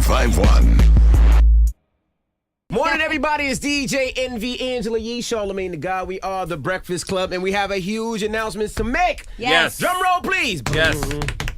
1051. Morning, everybody. It's DJ Envy, Angela Yee, Charlamagne the God. We are the Breakfast Club, and we have a huge announcement to make. Yes. Drum roll, please. Yes.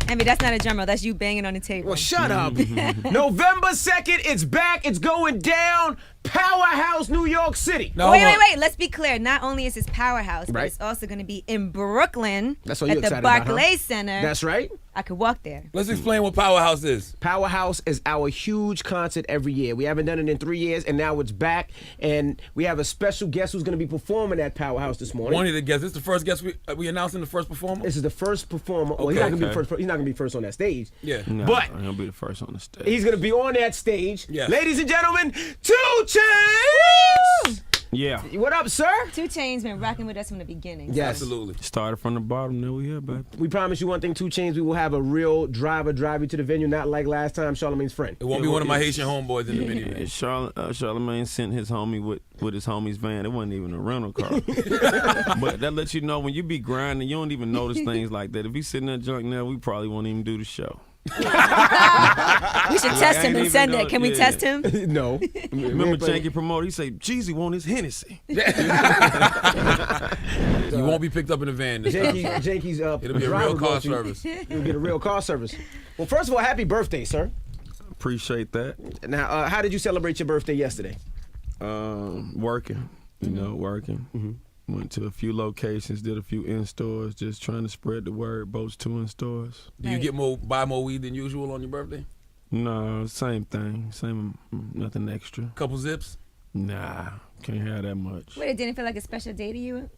Envy, that's not a drum roll. That's you banging on the table. Well, shut up. November 2nd, it's back. It's going down. Powerhouse, New York City. No, wait. Let's be clear. Not only is this Powerhouse, but Right. it's also going to be in Brooklyn That's what you're at the excited about, Barclays huh? Center. That's right. I could walk there. Let's explain what Powerhouse is. Powerhouse is our huge concert every year. We haven't done it in 3 years, and now it's back. And we have a special guest who's going to be performing at Powerhouse this morning. One of the guests. This is the first guest we announcing, the first performer? This is the first performer. Well, he's Okay. not going to be first. He's not going to be first on that stage. Yeah. No, But he'll be the first on the stage. he's going to be on that stage. Yes. Ladies and gentlemen, 2 Chainz! Yeah. What up, sir? 2 Chainz been rocking with us from the beginning. Yes. Absolutely. Started from the bottom, now we here, baby. We promise you one thing, 2 Chainz. We will have a real driver drive you to the venue, not like last time, Charlamagne's friend. It won't be one of my Haitian homeboys in the minivan. Charlamagne sent his homie with his homie's van. It wasn't even a rental car. But that lets you know when you be grinding, you don't even notice things like that. If he's sitting there junk now, we probably won't even do the show. We should test him and send it. Can we test him? No. Remember Janky promoter, he say, Jeezy want his Hennessy. You won't be picked up in the van this time. Janky's It'll be a driver real car goes to- service. You'll get a real car service. Well, first of all, happy birthday, sir. Appreciate that. Now, how did you celebrate your birthday yesterday? Working, working. Went to a few locations, did a few in-stores, just trying to spread the word, both to in-stores. Do you buy more weed than usual on your birthday? No, same thing. Nothing extra. Couple zips? Nah, can't have that much. Wait, it didn't feel like a special day to you?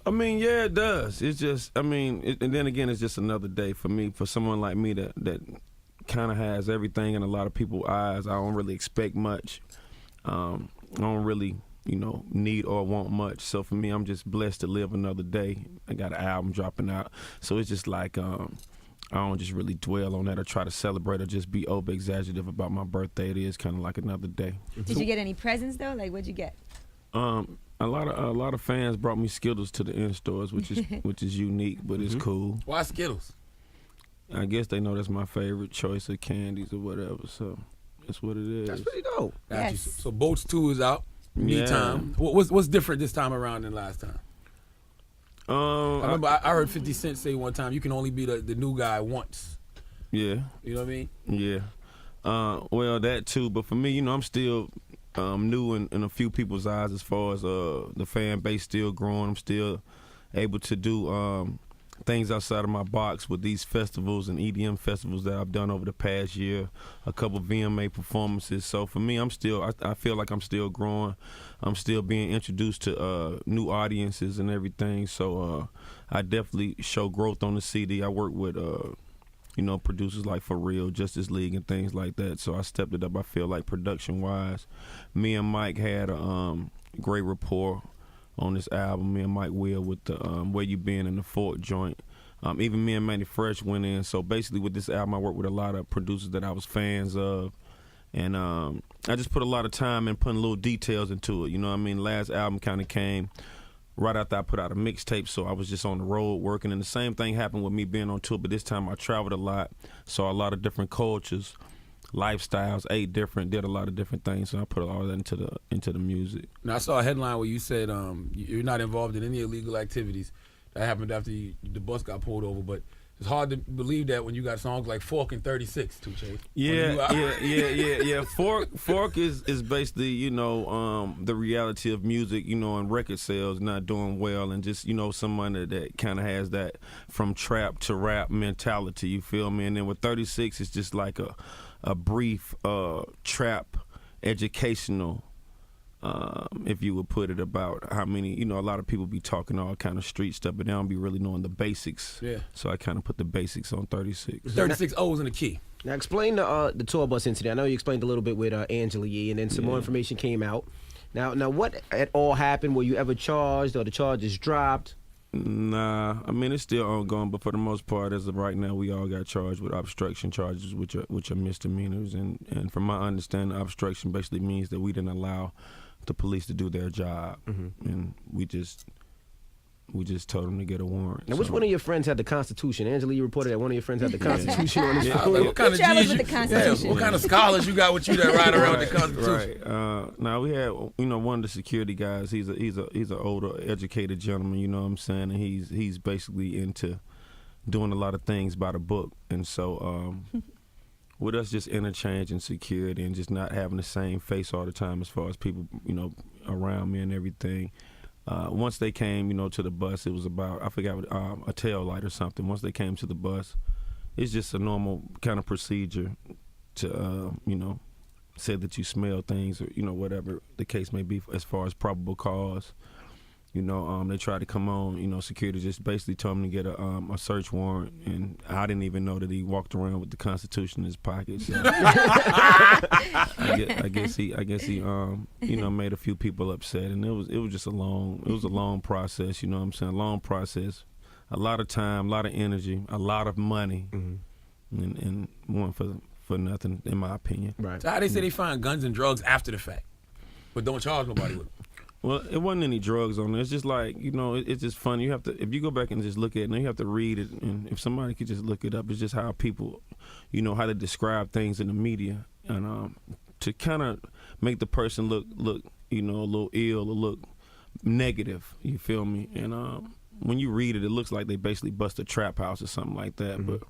I mean, yeah, it does. It's just, and then again, it's just another day for me, for someone like me that kind of has everything in a lot of people's eyes. I don't really expect much. I don't really, need or want much. So for me, I'm just blessed to live another day. I got an album dropping out. So it's just like, I don't just really dwell on that or try to celebrate or just be over-exaggerative about my birthday. It is kind of like another day. Did you get any presents, though? Like, what'd you get? A lot of fans brought me Skittles to the in-stores, which is unique, but it's cool. Why Skittles? I guess they know that's my favorite choice of candies or whatever, so that's what it is. That's pretty dope. Got you. Yes. So Boats 2 is out. Me Yeah. time. What's different this time around than last time? I remember I heard 50 Cent say one time, you can only be the new guy once. Yeah. You know what I mean? Yeah. Well, that too, but for me, I'm still new in a few people's eyes as far as the fan base still growing. I'm still able to do things outside of my box with these festivals and EDM festivals that I've done over the past year, a couple VMA performances. So for me, I feel like I'm still growing. I'm still being introduced to new audiences and everything. So I definitely show growth on the CD. I work with producers like For Real, Justice League, and things like that. So I stepped it up. I feel like production-wise, me and Mike had a great rapport on this album. Me and Mike Will with the Where You Been in the Fort joint. Even me and Manny Fresh went in. So basically with this album, I worked with a lot of producers that I was fans of. And I just put a lot of time in putting little details into it. You know what I mean? Last album kind of came right after I put out a mixtape, so I was just on the road working. And the same thing happened with me being on tour, but this time I traveled a lot, saw a lot of different cultures, lifestyles, ate different, did a lot of different things. So I put all that into the music. Now I saw a headline where you said you're not involved in any illegal activities. That happened after the bus got pulled over, but it's hard to believe that when you got songs like Fork and 36, 2 Chainz. Yeah. Fork is basically, the reality of music, and record sales not doing well, and just, someone that kind of has that from trap to rap mentality, you feel me? And then with 36, it's just like a brief trap educational, if you would put it, about how many, a lot of people be talking all kind of street stuff, but they don't be really knowing the basics. Yeah. So I kind of put the basics on 36. 36 O's in the key. Now, explain the tour bus incident. I know you explained a little bit with Angela Yee, and then some more information came out. Now, what at all happened? Were you ever charged, or the charges dropped? Nah, I mean, it's still ongoing, but for the most part, as of right now, we all got charged with obstruction charges, which are misdemeanors. And from my understanding, obstruction basically means that we didn't allow the police to do their job, and we just we just told him to get a warrant. Now, which one of your friends had the Constitution? Angela, you reported that one of your friends had the Constitution on his Yeah, phone. like, what kind of travels G's with the you- Constitution. what kind of scholars you got with you that ride around with the Constitution? Right. Now we had, one of the security guys. He's a older, educated gentleman. You know what I'm saying? And he's basically into doing a lot of things by the book. And so, with us just interchanging security and just not having the same face all the time as far as people, around me and everything. Once they came, to the bus, it was about, I forgot what, a tail light or something. Once they came to the bus, it's just a normal kind of procedure to, say that you smell things or, whatever the case may be as far as probable cause. They tried to come on, security just basically told him to get a search warrant, and I didn't even know that he walked around with the Constitution in his pocket. So I guess he made a few people upset, and it was just a long process, a long process, a lot of time, a lot of energy, a lot of money, and one for nothing, in my opinion. Right. So how they say they find guns and drugs after the fact, but don't charge nobody with it? Well, it wasn't any drugs on there. It's just like, it's just funny. You have to, if you go back and just look at it, and you have to read it, and if somebody could just look it up, it's just how people, how they describe things in the media, and to kind of make the person look, a little ill or look negative. You feel me? And when you read it, it looks like they basically bust a trap house or something like that. But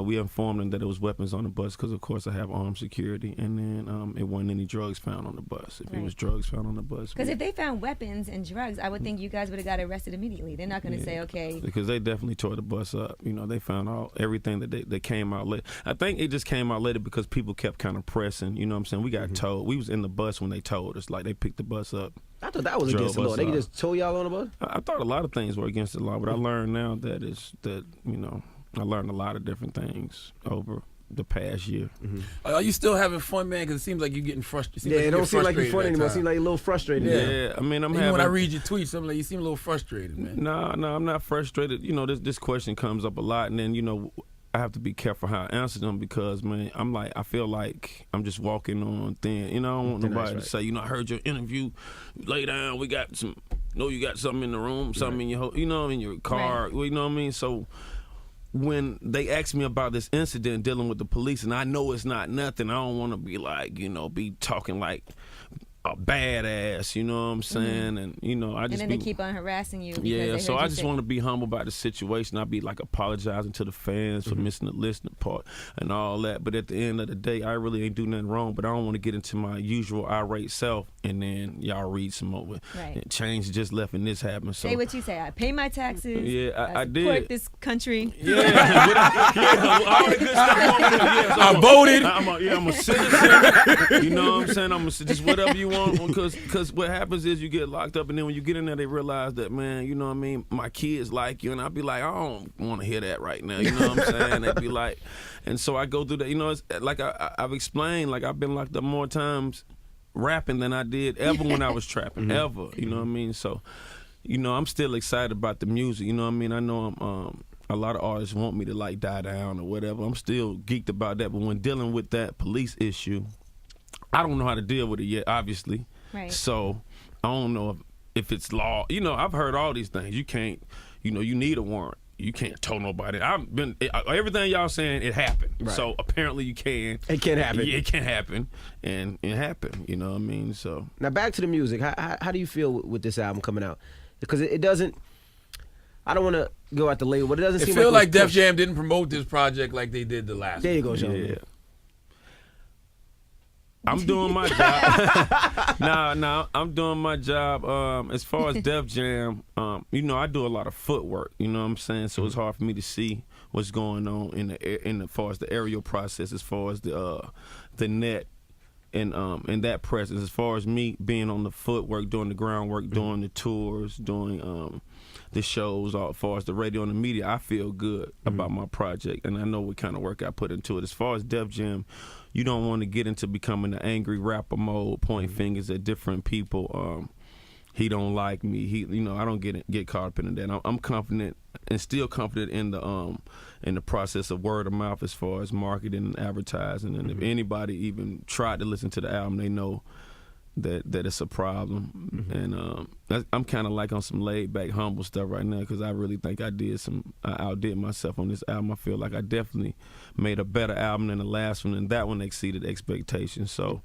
we informed them that it was weapons on the bus because, of course, I have armed security, and then it wasn't any drugs found on the bus. If it was drugs found on the bus, because if they found weapons and drugs, I would think you guys would have got arrested immediately. They're not going to say, okay. Because they definitely tore the bus up. They found everything that came out later. I think it just came out later because people kept kind of pressing. You know what I'm saying? We got told. We was in the bus when they told us. Like, they picked the bus up. I thought that was against the law. They could just tow y'all on the bus? I thought a lot of things were against the law, but I learned now I learned a lot of different things over the past year. Are you still having fun, man? Because it seems like you're getting frustrated. Yeah, it don't seem like you're fun anymore. It seems like you're a little frustrated. Yeah, I mean, Even when I read your tweets, I'm like, you seem a little frustrated, man. No, I'm not frustrated. This question comes up a lot, and then, I have to be careful how I answer them because, man, I feel like I'm just walking on thin. I don't want nobody to say, I heard your interview, lay down, we got some, you got something in the room, something in your, in your car, you know what I mean? So when they ask me about this incident dealing with the police, and I know it's not nothing, I don't want to be like, be talking like a badass, you know what I'm saying? And, I just and then they keep on harassing you. Yeah, so I just want to be humble about the situation. I'd be like apologizing to the fans for missing the listening part and all that. But at the end of the day, I really ain't do nothing wrong, but I don't want to get into my usual irate self and then y'all read some more. Right. Change just left and this happened. So say what you say. I pay my taxes. Yeah, I did. Support this country. Yeah, all the good stuff. I voted. I'm a citizen. You know what I'm saying? I'm just whatever you want. Because what happens is you get locked up, and then when you get in there, they realize that, man, you know what I mean, my kids like you, and I'll be like, I don't want to hear that right now, you know what I'm saying? They'd be like, and so I go through that, it's like I've explained, like I've been locked up more times rapping than I did ever when I was trapping, ever, you know what I mean? So, I'm still excited about the music, you know what I mean? I know a lot of artists want me to like die down or whatever. I'm still geeked about that, but when dealing with that police issue, I don't know how to deal with it yet, obviously. Right. So I don't know if it's law. I've heard all these things. You can't, you need a warrant. You can't tow nobody. Everything y'all saying, it happened. Right. So apparently you can. It can happen. Yeah, it can happen. And it happened. You know what I mean? So now back to the music. How do you feel with this album coming out? Because it doesn't. I don't want to go at the label, but it doesn't seem feel like it was Def pushed. Jam didn't promote this project like they did the last There you one. go, Sean. yeah. I'm doing my job. Nah, I'm doing my job. As far as Def Jam, I do a lot of footwork. You know what I'm saying? So it's hard for me to see what's going on in as far as the aerial process, as far as the net and that presence. As far as me being on the footwork, doing the groundwork, doing the tours, doing the shows, as far as the radio and the media, I feel good about my project, and I know what kind of work I put into it. As far as Def Jam, you don't want to get into becoming an angry rapper mode, pointing fingers at different people. He don't like me. I don't get caught up in that. I'm confident and still confident in the process of word of mouth as far as marketing and advertising. And if anybody even tried to listen to the album, they know that it's a problem. And I'm kind of like on some laid back, humble stuff right now because I really think I outdid myself on this album. I feel like I definitely made a better album than the last one, and that one exceeded expectations. So,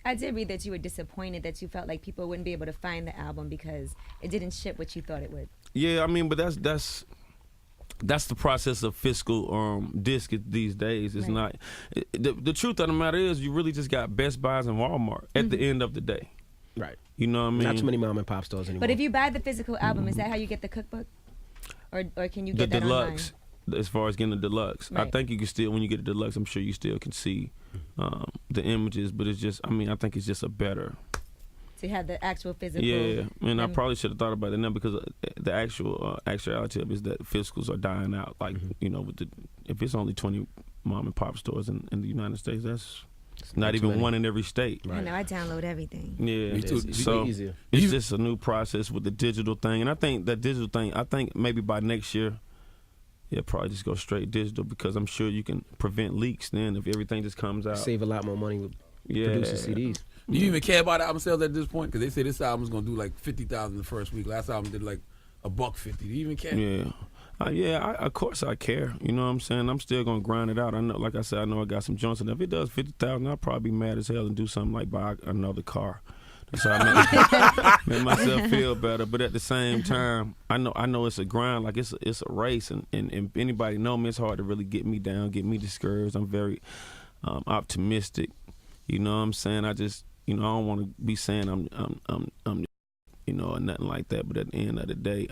I did read that you were disappointed that you felt like people wouldn't be able to find the album because it didn't ship what you thought it would. Yeah, I mean, but that's the process of fiscal disc these days. It's not the truth of the matter is you really just got Best Buys and Walmart at the end of the day. Right. You know what I mean? Not too many mom and pop stores anymore. But if you buy the physical album, is that how you get the cookbook, or can you get the that deluxe? As far as getting the deluxe, I Right. think you can still, when you get the deluxe, I'm sure you still can see the images. But it's just, I mean, I think it's just a better. to have the actual physical? Yeah, and I probably should have thought about it now because the actual actuality of it is that physicals are dying out. Like you know, if it's only 20 mom and pop stores in the United States, that's not even one in every state. I know, I download everything. Yeah, Me too. so easier. it's just a new process with the digital thing, and I think that digital thing. I think maybe by next year, probably just go straight digital because I'm sure you can prevent leaks then if everything just comes out. Save a lot more money with producing CDs. Do you even care about album sales at this point? Because they say this album's gonna do like 50,000 the first week. Last album did like $150. Do you even care? Yeah. Of course I care. You know what I'm saying? I'm still gonna grind it out. I know, like I said, I know I got some joints, and if it does 50,000, I'll probably be mad as hell and do something like buy another car. That's how I make myself feel better. But at the same time, I know it's a grind. Like it's a race, and anybody know me, it's hard to really get me down, get me discouraged. I'm very optimistic. You know what I'm saying? I just, I don't want to be saying I'm or nothing like that. But at the end of the day,